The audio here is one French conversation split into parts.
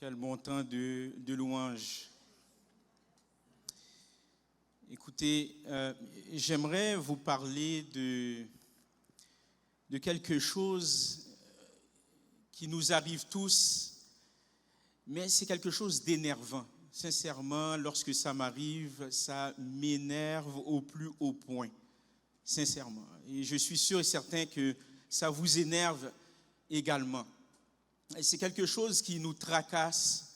Quel bon temps de louange. Écoutez, j'aimerais vous parler de quelque chose qui nous arrive tous, mais c'est quelque chose d'énervant. Sincèrement, lorsque ça m'arrive, ça m'énerve au plus haut point. Sincèrement. Et je suis sûr et certain que ça vous énerve également. Et c'est quelque chose qui nous tracasse.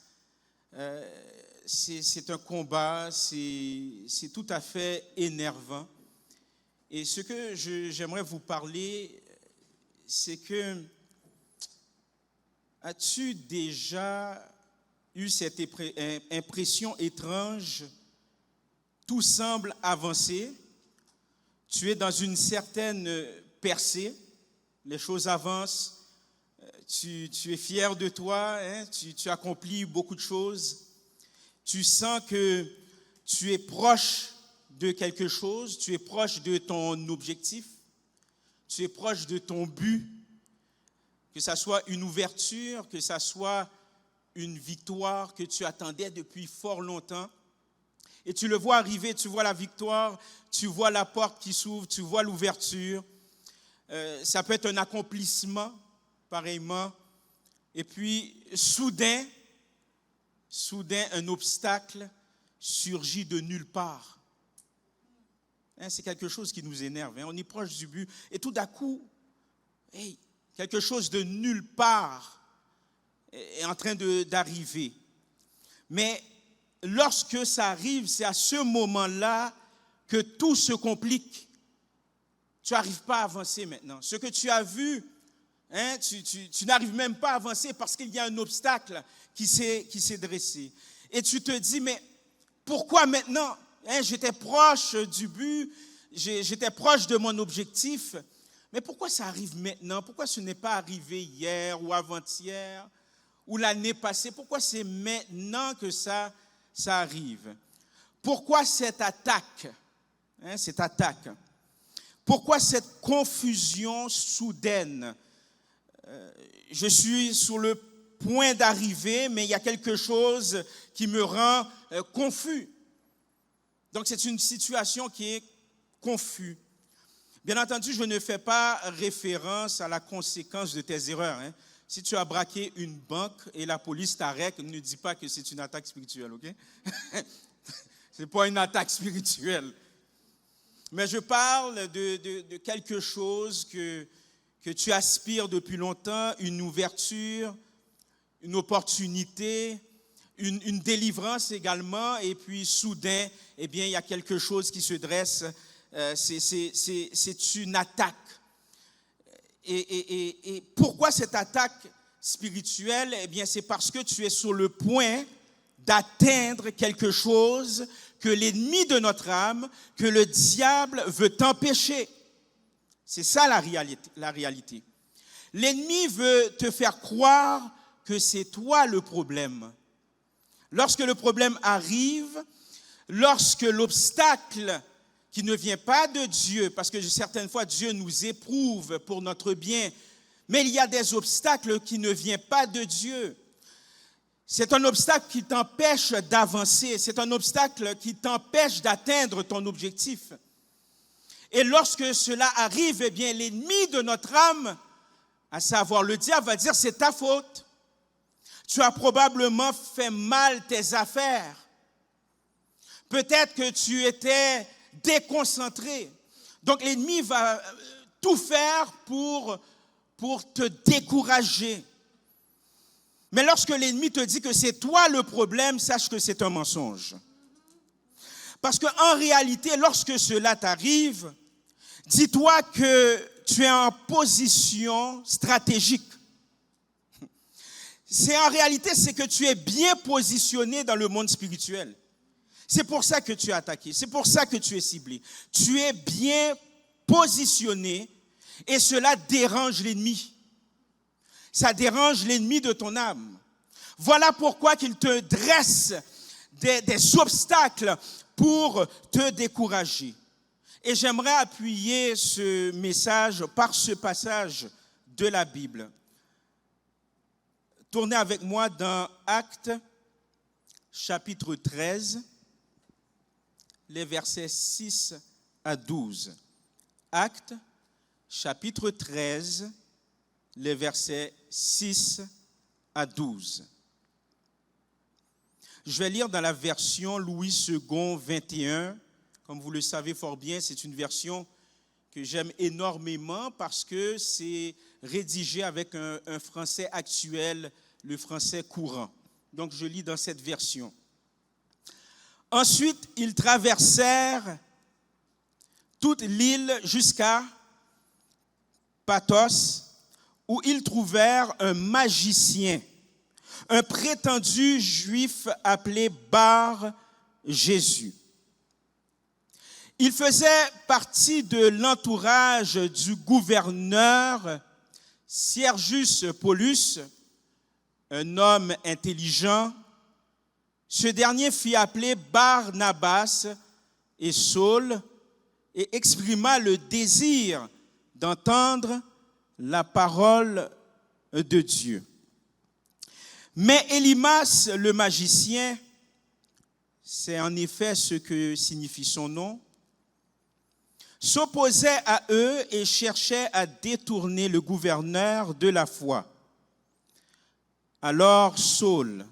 C'est un combat, c'est tout à fait énervant. Et ce que j'aimerais vous parler, c'est que as-tu déjà eu cette impression étrange? Tout semble avancer. Tu es dans une certaine percée. Les choses avancent. Tu es fier de toi, hein? Tu accomplis beaucoup de choses. Tu sens que tu es proche de quelque chose, tu es proche de ton objectif, tu es proche de ton but, que ça soit une ouverture, que ça soit une victoire que tu attendais depuis fort longtemps. Et tu le vois arriver, tu vois la victoire, tu vois la porte qui s'ouvre, tu vois l'ouverture. Ça peut être un accomplissement, pareillement. Et puis, soudain, un obstacle surgit de nulle part. C'est quelque chose qui nous énerve. On est proche du but. Et tout d'un coup, quelque chose de nulle part est en train d'arriver. Mais lorsque ça arrive, c'est à ce moment-là que tout se complique. Tu n'arrives pas à avancer maintenant. Ce que tu as vu, tu n'arrives même pas à avancer parce qu'il y a un obstacle qui s'est dressé. Et tu te dis, mais pourquoi maintenant? J'étais proche du but, j'étais proche de mon objectif, mais pourquoi ça arrive maintenant? Pourquoi ce n'est pas arrivé hier ou avant-hier ou l'année passée? Pourquoi c'est maintenant que ça arrive? Pourquoi cette attaque? Pourquoi cette confusion soudaine? Je suis sur le point d'arriver, mais il y a quelque chose qui me rend confus. Donc, c'est une situation qui est confuse. Bien entendu, je ne fais pas référence à la conséquence de tes erreurs. Si tu as braqué une banque et la police t'arrête, ne dis pas que c'est une attaque spirituelle, ok? Ce n'est pas une attaque spirituelle. Mais je parle de quelque chose que tu aspires depuis longtemps, une ouverture, une opportunité, une délivrance également, et puis soudain, il y a quelque chose qui se dresse, c'est une attaque. Et pourquoi cette attaque spirituelle? C'est parce que tu es sur le point d'atteindre quelque chose que l'ennemi de notre âme, que le diable veut t'empêcher. C'est ça la réalité. L'ennemi veut te faire croire que c'est toi le problème. Lorsque le problème arrive, lorsque l'obstacle qui ne vient pas de Dieu, parce que certaines fois Dieu nous éprouve pour notre bien, mais il y a des obstacles qui ne viennent pas de Dieu. C'est un obstacle qui t'empêche d'avancer, c'est un obstacle qui t'empêche d'atteindre ton objectif. Et lorsque cela arrive, l'ennemi de notre âme, à savoir le diable, va dire c'est ta faute. Tu as probablement fait mal tes affaires. Peut-être que tu étais déconcentré. Donc l'ennemi va tout faire pour te décourager. Mais lorsque l'ennemi te dit que c'est toi le problème, sache que c'est un mensonge. Parce qu'en réalité, lorsque cela t'arrive, dis-toi que tu es en position stratégique. En réalité, c'est que tu es bien positionné dans le monde spirituel. C'est pour ça que tu es attaqué, c'est pour ça que tu es ciblé. Tu es bien positionné et cela dérange l'ennemi. Ça dérange l'ennemi de ton âme. Voilà pourquoi qu'il te dresse des obstacles pour te décourager. Et j'aimerais appuyer ce message par ce passage de la Bible. Tournez avec moi dans Actes, chapitre 13, les versets 6 à 12. Actes, chapitre 13, les versets 6 à 12. Je vais lire dans la version Louis II 21. Comme vous le savez fort bien, c'est une version que j'aime énormément parce que c'est rédigé avec un français actuel, le français courant. Donc je lis dans cette version. Ensuite, ils traversèrent toute l'île jusqu'à Pathos, où ils trouvèrent un magicien, un prétendu juif appelé Bar Jésus. Il faisait partie de l'entourage du gouverneur Sergius Paulus, un homme intelligent. Ce dernier fit appeler Barnabas et Saul et exprima le désir d'entendre la parole de Dieu. Mais Élymas, le magicien, c'est en effet ce que signifie son nom, s'opposait à eux et cherchait à détourner le gouverneur de la foi. Alors Saul,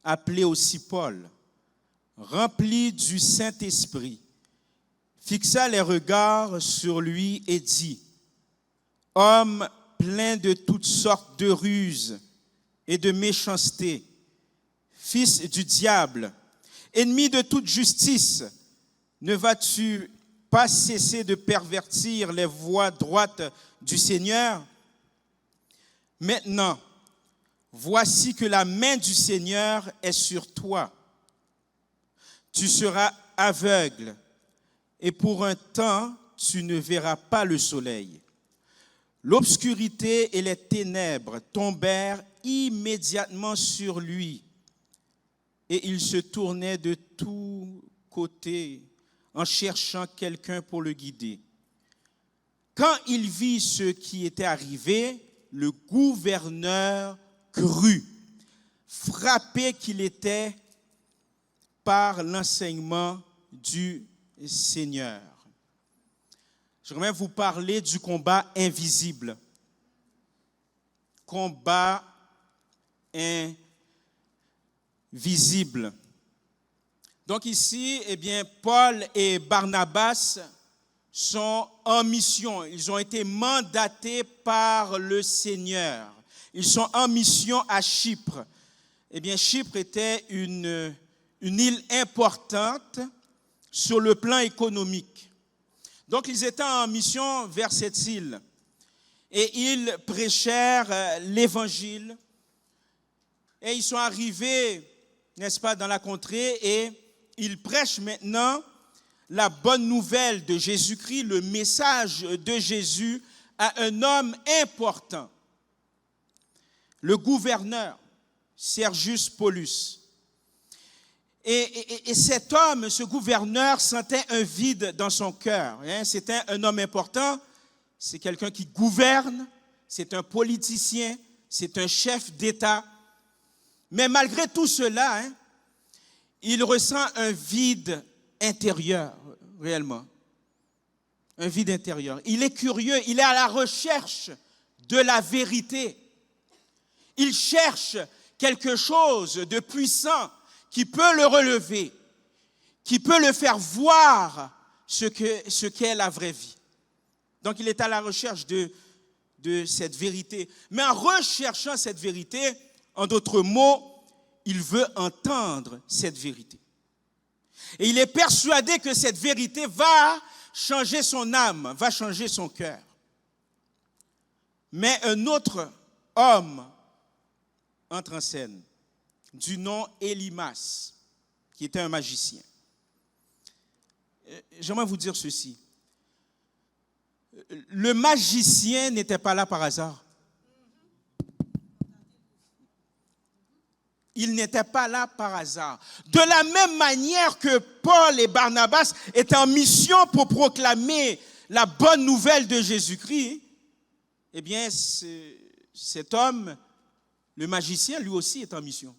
appelé aussi Paul, rempli du Saint-Esprit, fixa les regards sur lui et dit, « Homme plein de toutes sortes de ruses et de méchanceté, fils du diable, ennemi de toute justice, ne vas-tu pas cesser de pervertir les voies droites du Seigneur? Maintenant, voici que la main du Seigneur est sur toi. Tu seras aveugle et pour un temps, tu ne verras pas le soleil. » L'obscurité et les ténèbres tombèrent immédiatement sur lui et il se tournait de tous côtés en cherchant quelqu'un pour le guider. Quand il vit ce qui était arrivé, le gouverneur crut, frappé qu'il était par l'enseignement du Seigneur. J'aimerais vous parler du combat invisible. Combat invisible. Donc ici, Paul et Barnabas sont en mission. Ils ont été mandatés par le Seigneur. Ils sont en mission à Chypre. Chypre était une île importante sur le plan économique. Donc, ils étaient en mission vers cette île. Et ils prêchèrent l'évangile. Et ils sont arrivés, n'est-ce pas, dans la contrée et ils prêchent maintenant la bonne nouvelle de Jésus-Christ, le message de Jésus à un homme important, le gouverneur Sergius Paulus. Et cet homme, ce gouverneur, sentait un vide dans son cœur. C'était un homme important, c'est quelqu'un qui gouverne, c'est un politicien, c'est un chef d'État. Mais malgré tout cela, il ressent un vide intérieur, réellement. Un vide intérieur. Il est curieux, il est à la recherche de la vérité. Il cherche quelque chose de puissant qui peut le relever, qui peut le faire voir ce qu'est la vraie vie. Donc, il est à la recherche de cette vérité. Mais en recherchant cette vérité, en d'autres mots, il veut entendre cette vérité. Et il est persuadé que cette vérité va changer son âme, va changer son cœur. Mais un autre homme entre en scène, du nom Élymas, qui était un magicien. J'aimerais vous dire ceci. Le magicien n'était pas là par hasard. Il n'était pas là par hasard. De la même manière que Paul et Barnabas étaient en mission pour proclamer la bonne nouvelle de Jésus-Christ, cet homme le magicien, lui aussi, est en mission.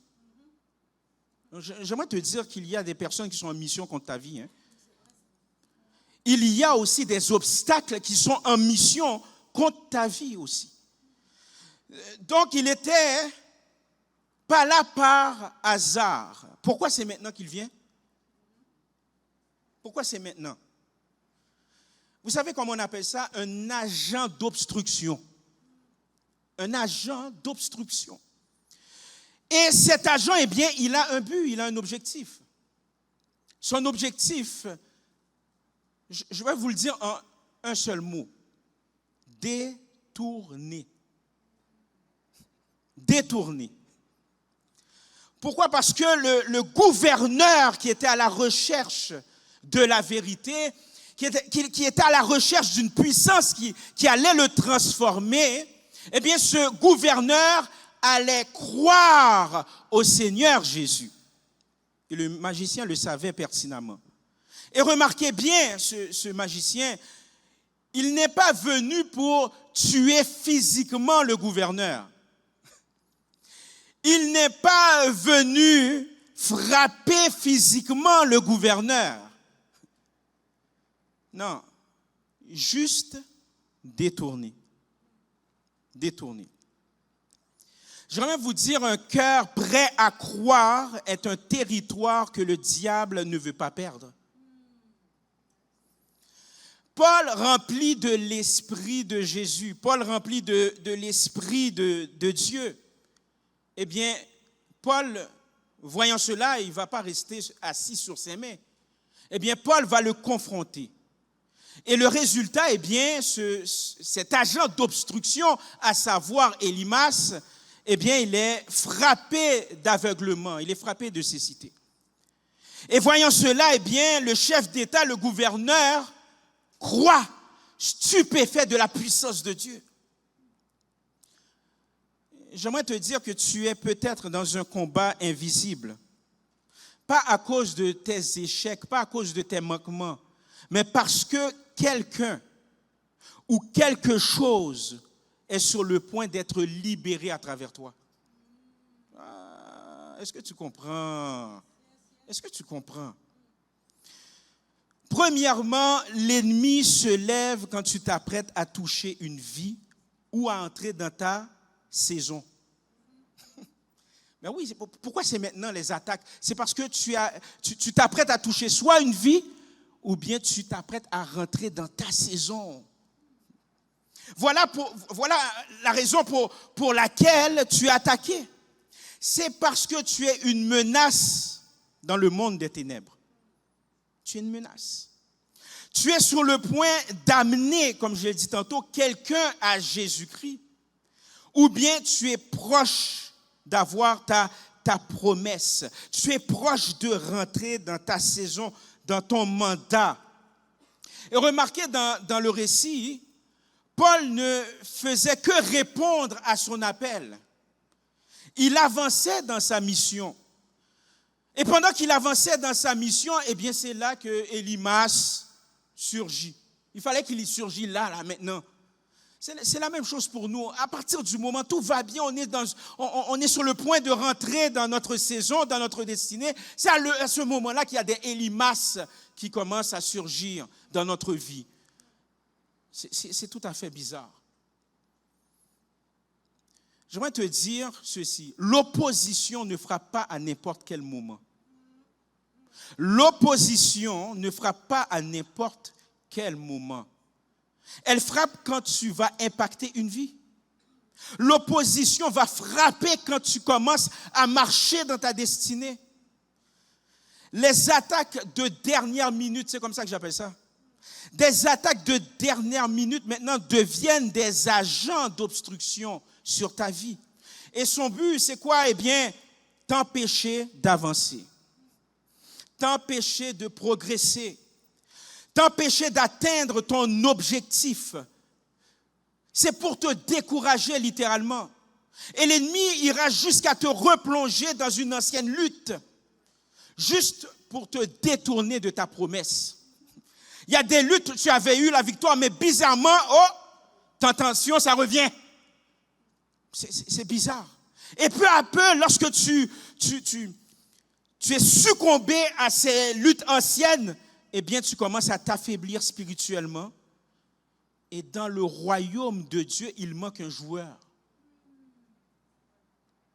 J'aimerais te dire qu'il y a des personnes qui sont en mission contre ta vie. Il y a aussi des obstacles qui sont en mission contre ta vie aussi. Donc, il n'était pas là par hasard. Pourquoi c'est maintenant qu'il vient? Pourquoi c'est maintenant? Vous savez comment on appelle ça? Un agent d'obstruction. Un agent d'obstruction. Et cet agent, eh bien, il a un but, il a un objectif. Son objectif, je vais vous le dire en un seul mot. Détourner. Détourner. Pourquoi? Parce que le gouverneur qui était à la recherche de la vérité, qui était à la recherche d'une puissance qui allait le transformer, eh bien, ce gouverneur allait croire au Seigneur Jésus. Et le magicien le savait pertinemment. Et remarquez bien, ce magicien, il n'est pas venu pour tuer physiquement le gouverneur. Il n'est pas venu frapper physiquement le gouverneur. Non, juste détourner. Détourner. J'aimerais vous dire, un cœur prêt à croire est un territoire que le diable ne veut pas perdre. Paul rempli de l'esprit de Jésus, Paul rempli de l'esprit de Dieu, eh bien, Paul, voyant cela, il ne va pas rester assis sur ses mains. Eh bien, Paul va le confronter. Et le résultat, eh bien, cet agent d'obstruction, à savoir Élymas, eh bien, il est frappé d'aveuglement, il est frappé de cécité. Et voyant cela, eh bien, le chef d'État, le gouverneur, croit, stupéfait de la puissance de Dieu. J'aimerais te dire que tu es peut-être dans un combat invisible. Pas à cause de tes échecs, pas à cause de tes manquements, mais parce que quelqu'un ou quelque chose est sur le point d'être libéré à travers toi. Est-ce que tu comprends? Est-ce que tu comprends? Premièrement, l'ennemi se lève quand tu t'apprêtes à toucher une vie ou à entrer dans ta saison. Mais oui, pourquoi c'est maintenant les attaques? C'est parce que tu t'apprêtes à toucher soit une vie ou bien tu t'apprêtes à rentrer dans ta saison. Voilà la raison pour laquelle tu es attaqué. C'est parce que tu es une menace dans le monde des ténèbres. Tu es une menace. Tu es sur le point d'amener, comme je l'ai dit tantôt, quelqu'un à Jésus-Christ. Ou bien tu es proche d'avoir ta promesse. Tu es proche de rentrer dans ta saison, dans ton mandat. Et remarquez dans le récit, Paul ne faisait que répondre à son appel. Il avançait dans sa mission. Et pendant qu'il avançait dans sa mission, eh bien c'est là que Élymas surgit. Il fallait qu'il y surgisse là, maintenant. C'est la même chose pour nous. À partir du moment où tout va bien, on est sur le point de rentrer dans notre saison, dans notre destinée. C'est à ce moment-là qu'il y a des Élymas qui commencent à surgir dans notre vie. C'est tout à fait bizarre. J'aimerais te dire ceci. L'opposition ne frappe pas à n'importe quel moment. L'opposition ne frappe pas à n'importe quel moment. Elle frappe quand tu vas impacter une vie. L'opposition va frapper quand tu commences à marcher dans ta destinée. Les attaques de dernière minute, c'est comme ça que j'appelle ça. Des attaques de dernière minute maintenant deviennent des agents d'obstruction sur ta vie. Et son but, c'est quoi? Eh bien, t'empêcher d'avancer, t'empêcher de progresser, t'empêcher d'atteindre ton objectif. C'est pour te décourager littéralement. Et l'ennemi ira jusqu'à te replonger dans une ancienne lutte, juste pour te détourner de ta promesse. Il y a des luttes où tu avais eu la victoire, mais bizarrement, ta tension, ça revient. C'est bizarre. Et peu à peu, lorsque tu es succombé à ces luttes anciennes, eh bien, tu commences à t'affaiblir spirituellement. Et dans le royaume de Dieu, il manque un joueur.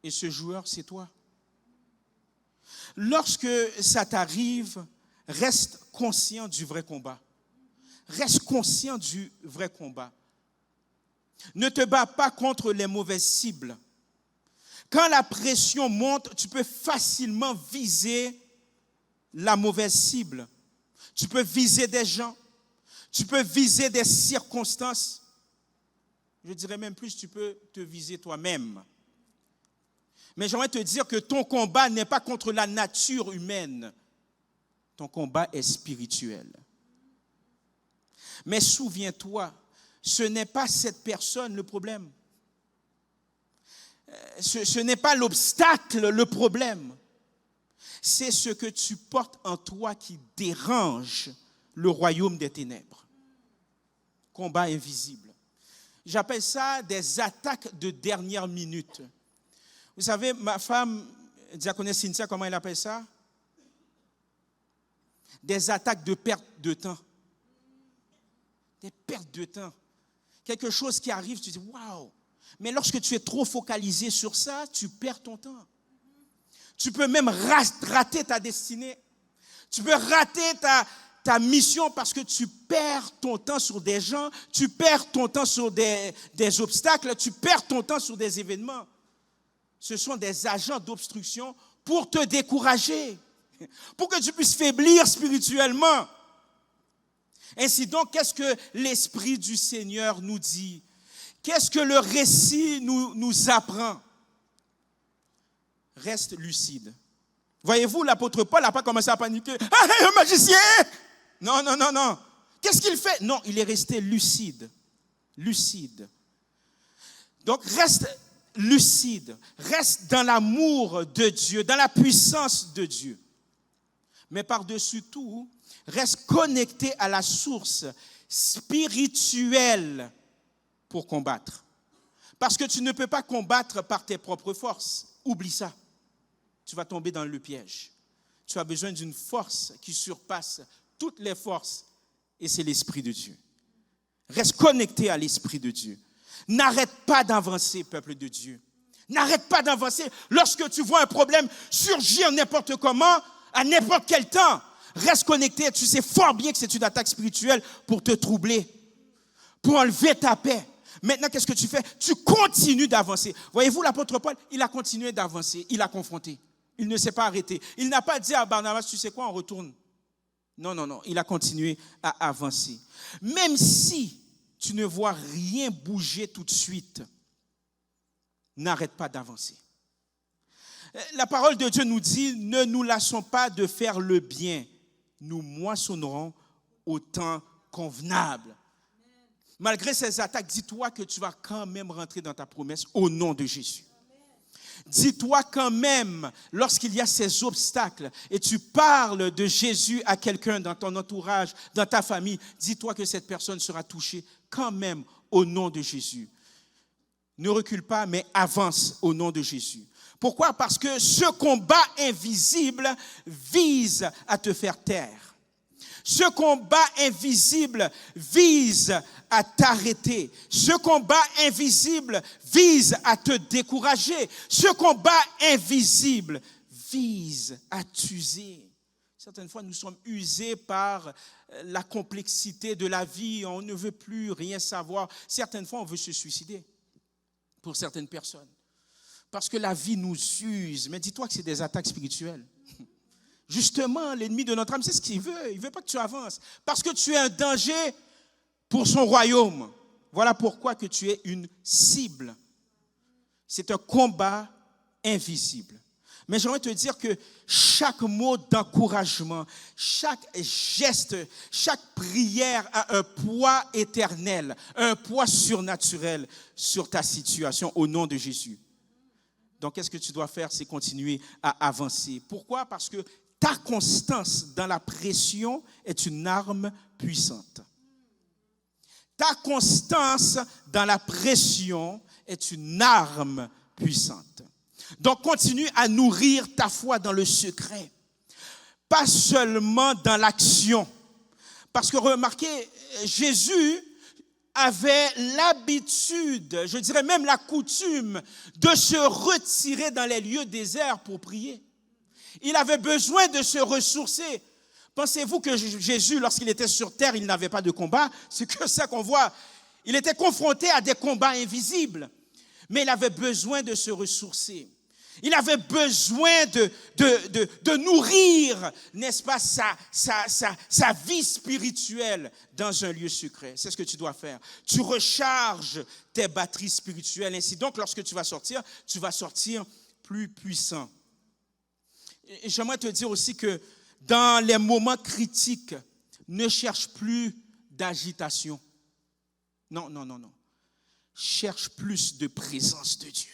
Et ce joueur, c'est toi. Lorsque ça t'arrive, reste conscient du vrai combat. Reste conscient du vrai combat. Ne te bats pas contre les mauvaises cibles. Quand la pression monte, tu peux facilement viser la mauvaise cible. Tu peux viser des gens. Tu peux viser des circonstances. Je dirais même plus, tu peux te viser toi-même. Mais j'aimerais te dire que ton combat n'est pas contre la nature humaine. Ton combat est spirituel. Mais souviens-toi, ce n'est pas cette personne le problème. Ce n'est pas l'obstacle le problème. C'est ce que tu portes en toi qui dérange le royaume des ténèbres. Combat invisible. J'appelle ça des attaques de dernière minute. Vous savez, ma femme, diaconesse Cynthia, comment elle appelle ça? Des attaques de perte de temps. Des pertes de temps. Quelque chose qui arrive, tu dis waouh. Mais lorsque tu es trop focalisé sur ça, tu perds ton temps. Tu peux même rater ta destinée. Tu peux rater ta mission parce que tu perds ton temps sur des gens, tu perds ton temps sur des obstacles, tu perds ton temps sur des événements. Ce sont des agents d'obstruction pour te décourager, pour que tu puisses faiblir spirituellement. Ainsi donc, qu'est-ce que l'Esprit du Seigneur nous dit? Qu'est-ce que le récit nous apprend? Reste lucide. Voyez-vous, l'apôtre Paul n'a pas commencé à paniquer. « Ah, un magicien !» Non. Qu'est-ce qu'il fait? Non, il est resté lucide. Lucide. Donc, reste lucide. Reste dans l'amour de Dieu, dans la puissance de Dieu. Mais par-dessus tout, reste connecté à la source spirituelle pour combattre. Parce que tu ne peux pas combattre par tes propres forces. Oublie ça. Tu vas tomber dans le piège. Tu as besoin d'une force qui surpasse toutes les forces, et c'est l'Esprit de Dieu. Reste connecté à l'Esprit de Dieu. N'arrête pas d'avancer, peuple de Dieu. N'arrête pas d'avancer. Lorsque tu vois un problème surgir n'importe comment, à n'importe quel temps, reste connecté. Tu sais fort bien que c'est une attaque spirituelle pour te troubler, pour enlever ta paix. Maintenant, qu'est-ce que tu fais? Tu continues d'avancer. Voyez-vous, l'apôtre Paul, il a continué d'avancer. Il a confronté. Il ne s'est pas arrêté. Il n'a pas dit à Barnabas, tu sais quoi, on retourne. Non. Il a continué à avancer. Même si tu ne vois rien bouger tout de suite, n'arrête pas d'avancer. La parole de Dieu nous dit, ne nous lassons pas de faire le bien. Nous moissonnerons au temps convenable. Malgré ces attaques, dis-toi que tu vas quand même rentrer dans ta promesse au nom de Jésus. Dis-toi quand même, lorsqu'il y a ces obstacles et tu parles de Jésus à quelqu'un dans ton entourage, dans ta famille, dis-toi que cette personne sera touchée quand même au nom de Jésus. Ne recule pas, mais avance au nom de Jésus. Pourquoi? Parce que ce combat invisible vise à te faire taire. Ce combat invisible vise à t'arrêter. Ce combat invisible vise à te décourager. Ce combat invisible vise à t'user. Certaines fois, nous sommes usés par la complexité de la vie. On ne veut plus rien savoir. Certaines fois, on veut se suicider pour certaines personnes. Parce que la vie nous use. Mais dis-toi que c'est des attaques spirituelles. Justement, l'ennemi de notre âme, c'est ce qu'il veut. Il ne veut pas que tu avances. Parce que tu es un danger pour son royaume. Voilà pourquoi que tu es une cible. C'est un combat invisible. Mais j'aimerais te dire que chaque mot d'encouragement, chaque geste, chaque prière a un poids éternel, un poids surnaturel sur ta situation au nom de Jésus. Donc, qu'est-ce que tu dois faire? C'est continuer à avancer. Pourquoi? Parce que ta constance dans la pression est une arme puissante. Ta constance dans la pression est une arme puissante. Donc, continue à nourrir ta foi dans le secret. Pas seulement dans l'action. Parce que remarquez, Jésus avait l'habitude, je dirais même la coutume, de se retirer dans les lieux déserts pour prier. Il avait besoin de se ressourcer. Pensez-vous que Jésus, lorsqu'il était sur terre, il n'avait pas de combat? C'est que ça qu'on voit. Il était confronté à des combats invisibles. Mais il avait besoin de se ressourcer. Il avait besoin de nourrir, n'est-ce pas, sa vie spirituelle dans un lieu secret. C'est ce que tu dois faire. Tu recharges tes batteries spirituelles. Ainsi donc, lorsque tu vas sortir plus puissant. Et j'aimerais te dire aussi que dans les moments critiques, ne cherche plus d'agitation. Non. Cherche plus de présence de Dieu.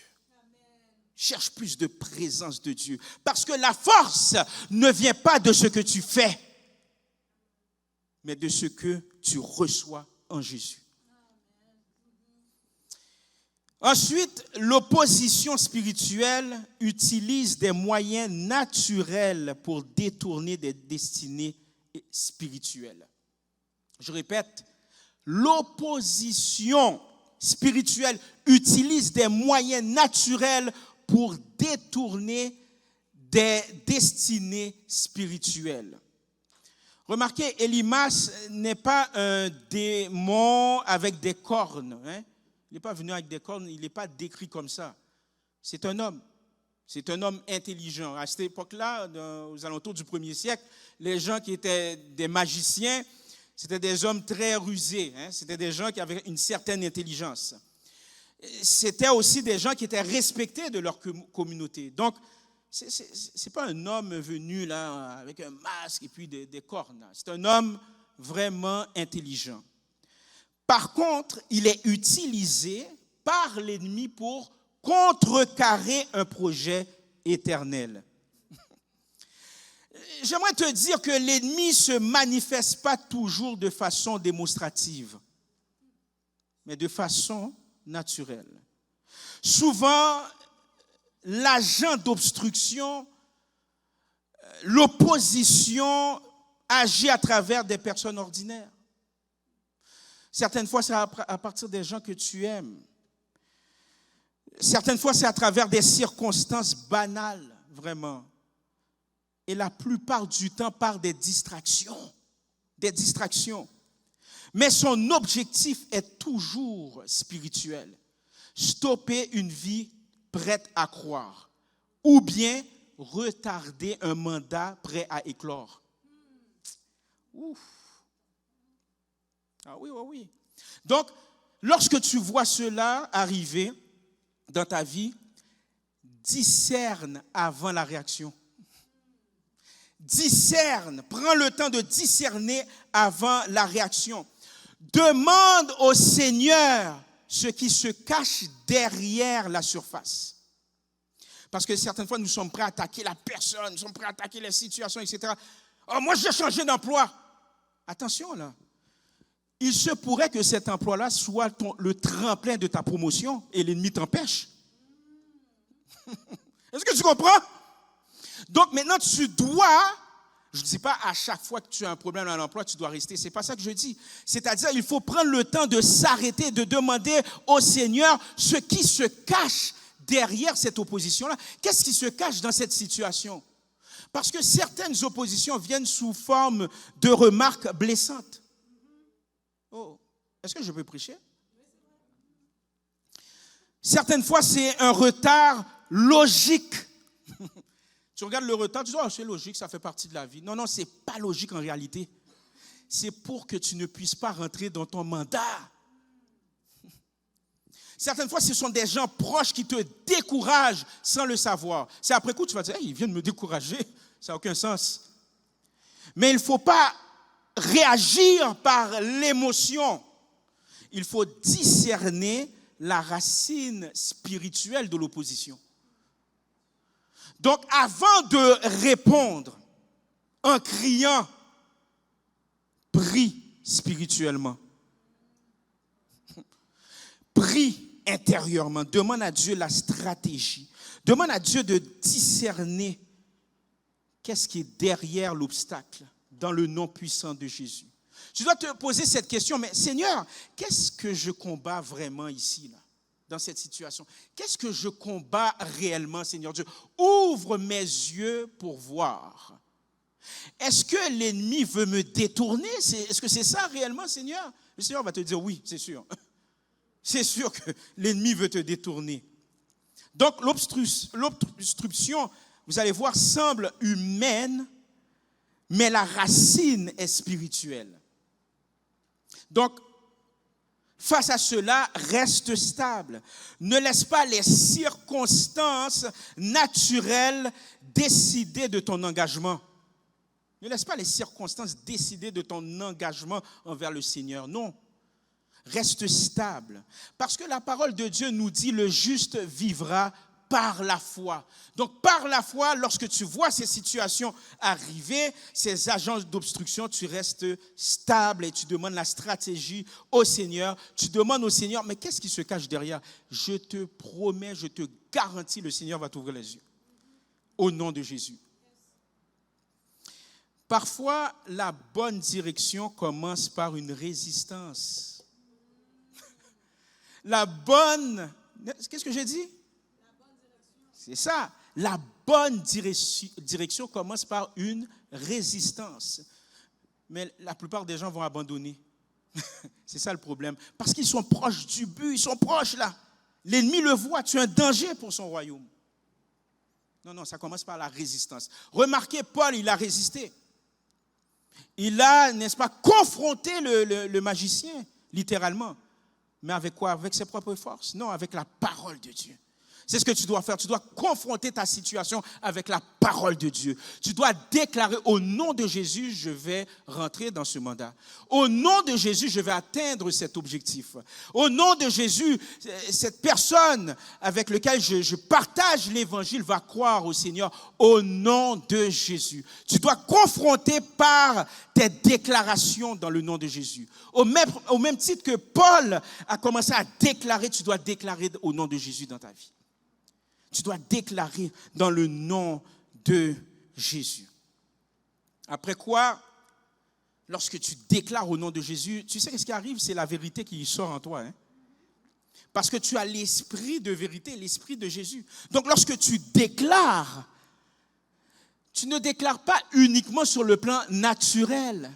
Cherche plus de présence de Dieu. Parce que la force ne vient pas de ce que tu fais, mais de ce que tu reçois en Jésus. Ensuite, l'opposition spirituelle utilise des moyens naturels pour détourner des destinées spirituelles. Je répète, l'opposition spirituelle utilise des moyens naturels pour détourner des destinées spirituelles. Remarquez, Elimas n'est pas un démon avec des cornes. Il n'est pas venu avec des cornes, il n'est pas décrit comme ça. C'est un homme. C'est un homme intelligent. À cette époque-là, aux alentours du 1er siècle, les gens qui étaient des magiciens, c'était des hommes très rusés. C'était des gens qui avaient une certaine intelligence. C'était aussi des gens qui étaient respectés de leur communauté. Donc, ce n'est pas un homme venu là avec un masque et puis des cornes. C'est un homme vraiment intelligent. Par contre, il est utilisé par l'ennemi pour contrecarrer un projet éternel. J'aimerais te dire que l'ennemi ne se manifeste pas toujours de façon démonstrative, mais de façon naturelle. Souvent, l'agent d'obstruction, l'opposition agit à travers des personnes ordinaires. Certaines fois, c'est à partir des gens que tu aimes. Certaines fois, c'est à travers des circonstances banales, vraiment. Et la plupart du temps, par des distractions. Des distractions. Mais son objectif est toujours spirituel. Stopper une vie prête à croire. Ou bien retarder un mandat prêt à éclore. Ouf. Ah oui. Donc, lorsque tu vois cela arriver dans ta vie, discerne avant la réaction. Discerne, prends le temps de discerner avant la réaction. Demande au Seigneur ce qui se cache derrière la surface. Parce que certaines fois, nous sommes prêts à attaquer la personne, nous sommes prêts à attaquer les situations, etc. Oh, moi, j'ai changé d'emploi. Attention, là. Il se pourrait que cet emploi-là soit le tremplin de ta promotion et l'ennemi t'empêche. Est-ce que tu comprends? Donc maintenant, tu dois, je ne dis pas à chaque fois que tu as un problème à l'emploi, tu dois rester. Ce n'est pas ça que je dis. C'est-à-dire, il faut prendre le temps de s'arrêter, de demander au Seigneur ce qui se cache derrière cette opposition-là. Qu'est-ce qui se cache dans cette situation? Parce que certaines oppositions viennent sous forme de remarques blessantes. Oh, est-ce que je peux prêcher? Certaines fois, c'est un retard logique. Tu regardes le retard, tu dis, oh, c'est logique, ça fait partie de la vie. Non, ce n'est pas logique en réalité. C'est pour que tu ne puisses pas rentrer dans ton mandat. Certaines fois, ce sont des gens proches qui te découragent sans le savoir. C'est après coup, tu vas dire, hey, il vient de me décourager. Ça n'a aucun sens. Mais il ne faut pas réagir par l'émotion. Il faut discerner la racine spirituelle de l'opposition. Donc, avant de répondre en criant, prie spirituellement. Prie intérieurement. Demande à Dieu la stratégie. Demande à Dieu de discerner qu'est-ce qui est derrière l'obstacle dans le nom puissant de Jésus. Tu dois te poser cette question, mais Seigneur, qu'est-ce que je combats vraiment ici, là, dans cette situation? Qu'est-ce que je combats réellement, Seigneur Dieu? Ouvre mes yeux pour voir. Est-ce que l'ennemi veut me détourner? Est-ce que c'est ça réellement, Seigneur? Le Seigneur va te dire oui, c'est sûr. C'est sûr que l'ennemi veut te détourner. Donc l'obstruction, vous allez voir, semble humaine, mais la racine est spirituelle. Donc, face à cela, reste stable. Ne laisse pas les circonstances naturelles décider de ton engagement. Ne laisse pas les circonstances décider de ton engagement envers le Seigneur. Non. Reste stable. Parce que la parole de Dieu nous dit le juste vivra par la foi. Donc, par la foi, lorsque tu vois ces situations arriver, ces agents d'obstruction, tu restes stable et tu demandes la stratégie au Seigneur. Tu demandes au Seigneur, mais qu'est-ce qui se cache derrière? Je te promets, je te garantis, le Seigneur va t'ouvrir les yeux. Au nom de Jésus. Parfois, la bonne direction commence par une résistance. Qu'est-ce que j'ai dit? C'est ça. La bonne direction commence par une résistance. Mais la plupart des gens vont abandonner. C'est ça le problème. Parce qu'ils sont proches du but, ils sont proches là. L'ennemi le voit, tu es un danger pour son royaume. Non, ça commence par la résistance. Remarquez, Paul, il a résisté. Il a, n'est-ce pas, confronté le magicien, littéralement. Mais avec quoi? Avec ses propres forces? Non, avec la parole de Dieu. C'est ce que tu dois faire. Tu dois confronter ta situation avec la parole de Dieu. Tu dois déclarer au nom de Jésus, je vais rentrer dans ce mandat. Au nom de Jésus, je vais atteindre cet objectif. Au nom de Jésus, cette personne avec laquelle je partage l'évangile va croire au Seigneur. Au nom de Jésus. Tu dois confronter par tes déclarations dans le nom de Jésus. Au même titre que Paul a commencé à déclarer, tu dois déclarer au nom de Jésus dans ta vie. Tu dois déclarer dans le nom de Jésus. Après quoi, lorsque tu déclares au nom de Jésus, tu sais ce qui arrive? C'est la vérité qui sort en toi. Parce que tu as l'esprit de vérité, l'esprit de Jésus. Donc lorsque tu déclares, tu ne déclares pas uniquement sur le plan naturel.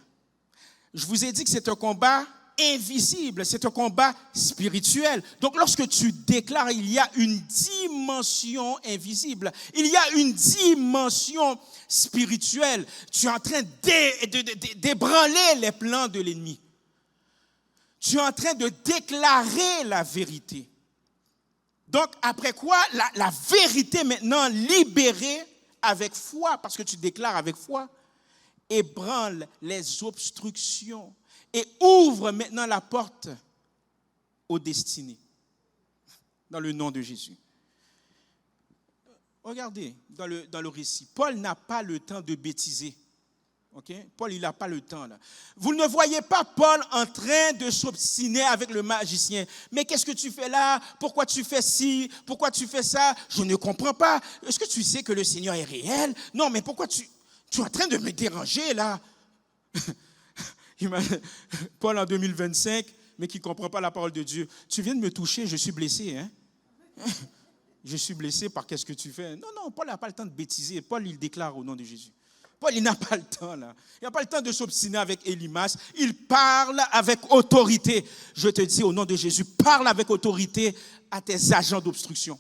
Je vous ai dit que c'est un combat invisible, c'est un combat spirituel. Donc lorsque tu déclares, il y a une dimension invisible, il y a une dimension spirituelle. Tu es en train d'ébranler les plans de l'ennemi. Tu es en train de déclarer la vérité. Donc après quoi, la vérité maintenant libérée avec foi, parce que tu déclares avec foi, ébranle les obstructions et ouvre maintenant la porte aux destinées, dans le nom de Jésus. Regardez, dans le récit, Paul n'a pas le temps de bêtiser. Okay? Paul, il n'a pas le temps là. Vous ne voyez pas Paul en train de s'obstiner avec le magicien. Mais qu'est-ce que tu fais là? Pourquoi tu fais ci? Pourquoi tu fais ça? Je ne comprends pas. Est-ce que tu sais que le Seigneur est réel? Non, mais pourquoi tu es en train de me déranger là? Paul en 2025, mais qui ne comprend pas la parole de Dieu. Tu viens de me toucher, je suis blessé. Hein? Je suis blessé par qu'est-ce que tu fais? Non, Paul n'a pas le temps de bêtiser. Paul, il déclare au nom de Jésus. Paul, il n'a pas le temps là. Il n'a pas le temps de s'obstiner avec Élymas. Il parle avec autorité. Je te dis au nom de Jésus, parle avec autorité à tes agents d'obstruction.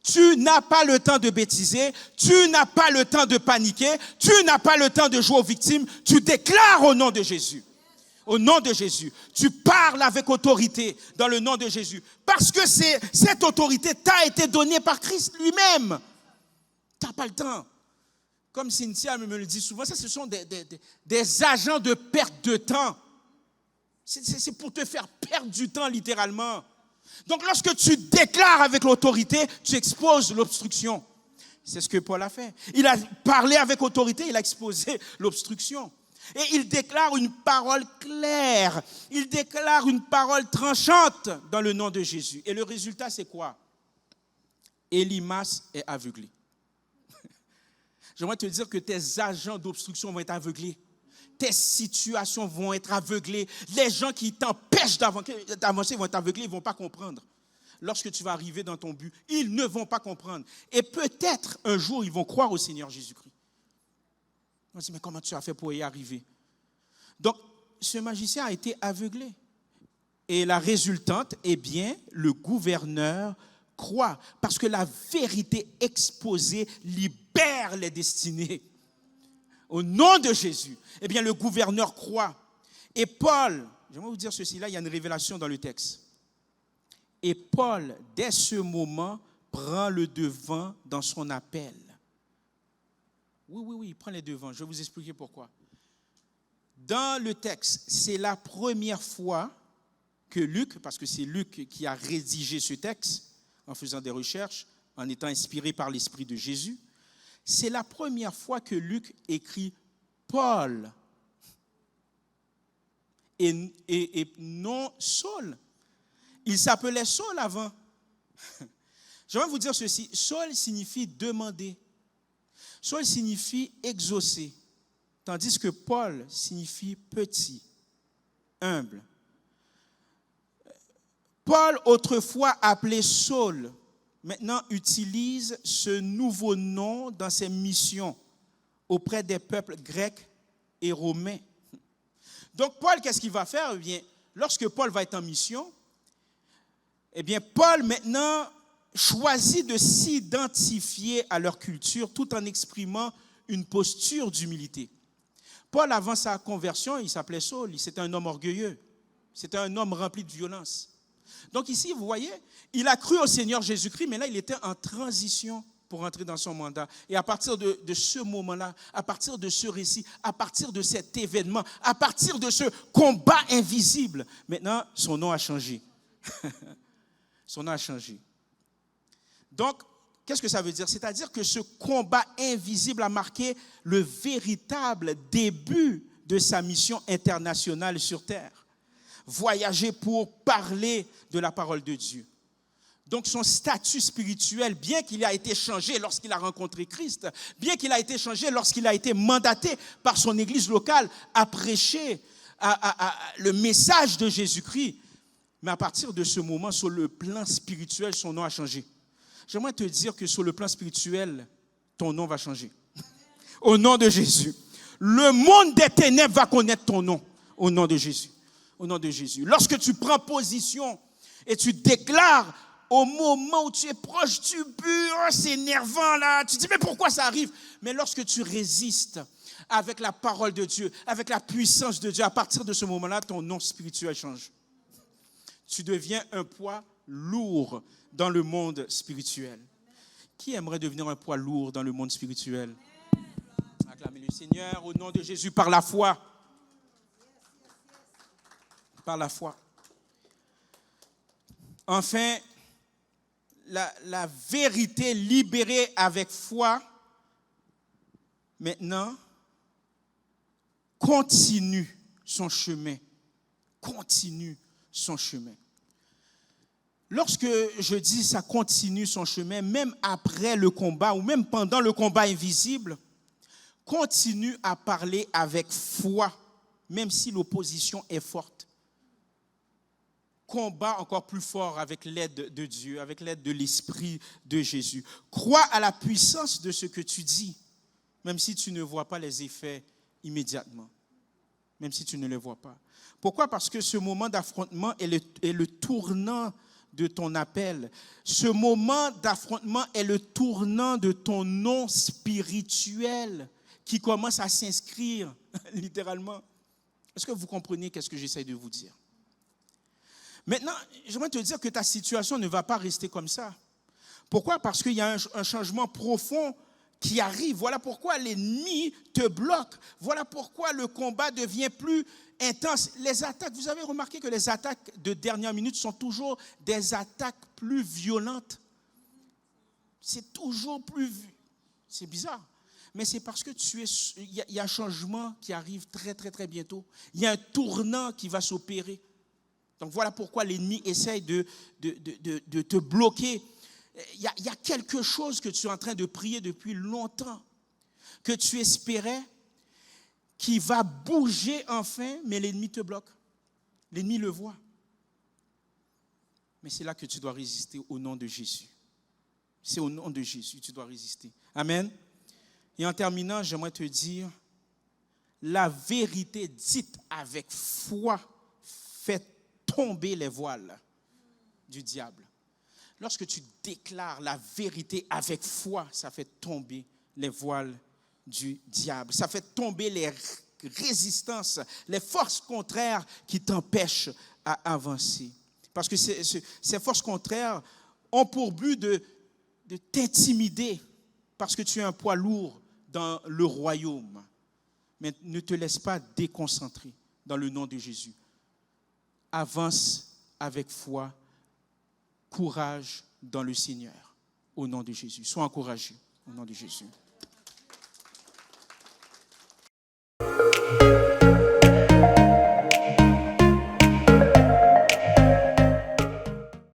Tu n'as pas le temps de bêtiser, tu n'as pas le temps de paniquer, tu n'as pas le temps de jouer aux victimes. Tu déclares au nom de Jésus. Au nom de Jésus. Tu parles avec autorité dans le nom de Jésus. Parce que cette autorité t'a été donnée par Christ lui-même. Tu n'as pas le temps. Comme Cynthia me le dit souvent, ça ce sont des agents de perte de temps. C'est pour te faire perdre du temps littéralement. Donc lorsque tu déclares avec l'autorité, tu exposes l'obstruction. C'est ce que Paul a fait. Il a parlé avec autorité, il a exposé l'obstruction. Et il déclare une parole claire. Il déclare une parole tranchante dans le nom de Jésus. Et le résultat, c'est quoi? Élimas est aveuglé. J'aimerais te dire que tes agents d'obstruction vont être aveuglés. Tes situations vont être aveuglées. Les gens qui t'empêchent d'avancer vont être aveuglés, ils ne vont pas comprendre. Lorsque tu vas arriver dans ton but, ils ne vont pas comprendre. Et peut-être un jour, ils vont croire au Seigneur Jésus-Christ. On se dit, mais comment tu as fait pour y arriver? Donc, ce magicien a été aveuglé. Et la résultante, eh bien, le gouverneur croit. Parce que la vérité exposée libère les destinées. Au nom de Jésus, eh bien, le gouverneur croit. Et Paul, j'aimerais vous dire ceci, là, il y a une révélation dans le texte. Et Paul, dès ce moment, prend le devant dans son appel. Oui, il prend les devants. Je vais vous expliquer pourquoi. Dans le texte, c'est la première fois que Luc, parce que c'est Luc qui a rédigé ce texte, en faisant des recherches, en étant inspiré par l'Esprit de Jésus, c'est la première fois que Luc écrit Paul et non Saul. Il s'appelait Saul avant. Je vais vous dire ceci. Saul signifie demander. Saul signifie exaucer. Tandis que Paul signifie petit, humble. Paul, autrefois appelé Saul, maintenant utilise ce nouveau nom dans ses missions auprès des peuples grecs et romains. Donc Paul, qu'est-ce qu'il va faire? Eh bien, lorsque Paul va être en mission, eh bien, Paul maintenant choisit de s'identifier à leur culture tout en exprimant une posture d'humilité. Paul, avant sa conversion, il s'appelait Saul, c'était un homme orgueilleux, c'était un homme rempli de violence. Donc ici, vous voyez, il a cru au Seigneur Jésus-Christ, mais là, il était en transition pour entrer dans son mandat. Et à partir de ce moment-là, à partir de ce récit, à partir de cet événement, à partir de ce combat invisible, maintenant, son nom a changé. Son nom a changé. Donc, qu'est-ce que ça veut dire? C'est-à-dire que ce combat invisible a marqué le véritable début de sa mission internationale sur terre. Voyager pour parler de la parole de Dieu. Donc son statut spirituel, bien qu'il ait été changé lorsqu'il a rencontré Christ, bien qu'il a été changé lorsqu'il a été mandaté par son église locale à prêcher le message de Jésus-Christ, mais à partir de ce moment, sur le plan spirituel, son nom a changé. J'aimerais te dire que sur le plan spirituel, ton nom va changer. Au nom de Jésus. Le monde des ténèbres va connaître ton nom. Au nom de Jésus. Au nom de Jésus. Lorsque tu prends position et tu déclares au moment où tu es proche du but, oh, c'est énervant là, tu te dis mais pourquoi ça arrive? Mais lorsque tu résistes avec la parole de Dieu, avec la puissance de Dieu, à partir de ce moment-là, ton nom spirituel change. Tu deviens un poids lourd dans le monde spirituel. Qui aimerait devenir un poids lourd dans le monde spirituel? Acclamez le Seigneur au nom de Jésus par la foi. Par la foi. Enfin, la vérité libérée avec foi, maintenant, continue son chemin. Continue son chemin. Lorsque je dis ça continue son chemin, même après le combat ou même pendant le combat invisible, continue à parler avec foi, même si l'opposition est forte. Combat encore plus fort avec l'aide de Dieu, avec l'aide de l'Esprit de Jésus. Crois à la puissance de ce que tu dis, même si tu ne vois pas les effets immédiatement. Même si tu ne les vois pas. Pourquoi? Parce que ce moment d'affrontement est le tournant de ton appel. Ce moment d'affrontement est le tournant de ton nom spirituel qui commence à s'inscrire, littéralement. Est-ce que vous comprenez qu'est-ce que j'essaie de vous dire? Maintenant, j'aimerais te dire que ta situation ne va pas rester comme ça. Pourquoi? Parce qu'il y a un changement profond qui arrive. Voilà pourquoi l'ennemi te bloque. Voilà pourquoi le combat devient plus intense. Les attaques, vous avez remarqué que les attaques de dernière minute sont toujours des attaques plus violentes. C'est toujours plus... C'est bizarre. Mais c'est parce que il y a un changement qui arrive très, très, très bientôt. Il y a un tournant qui va s'opérer. Donc voilà pourquoi l'ennemi essaye de te bloquer. Il y a quelque chose que tu es en train de prier depuis longtemps, que tu espérais, qui va bouger enfin, mais l'ennemi te bloque. L'ennemi le voit. Mais c'est là que tu dois résister au nom de Jésus. C'est au nom de Jésus que tu dois résister. Amen. Et en terminant, j'aimerais te dire, la vérité dite avec foi fait tomber les voiles du diable. Lorsque tu déclares la vérité avec foi, ça fait tomber les voiles du diable. Ça fait tomber les résistances, les forces contraires qui t'empêchent à avancer. Parce que ces forces contraires ont pour but de t'intimider parce que tu es un poids lourd dans le royaume. Mais ne te laisse pas déconcentrer dans le nom de Jésus. Avance avec foi, courage dans le Seigneur, au nom de Jésus. Sois encouragé au nom de Jésus.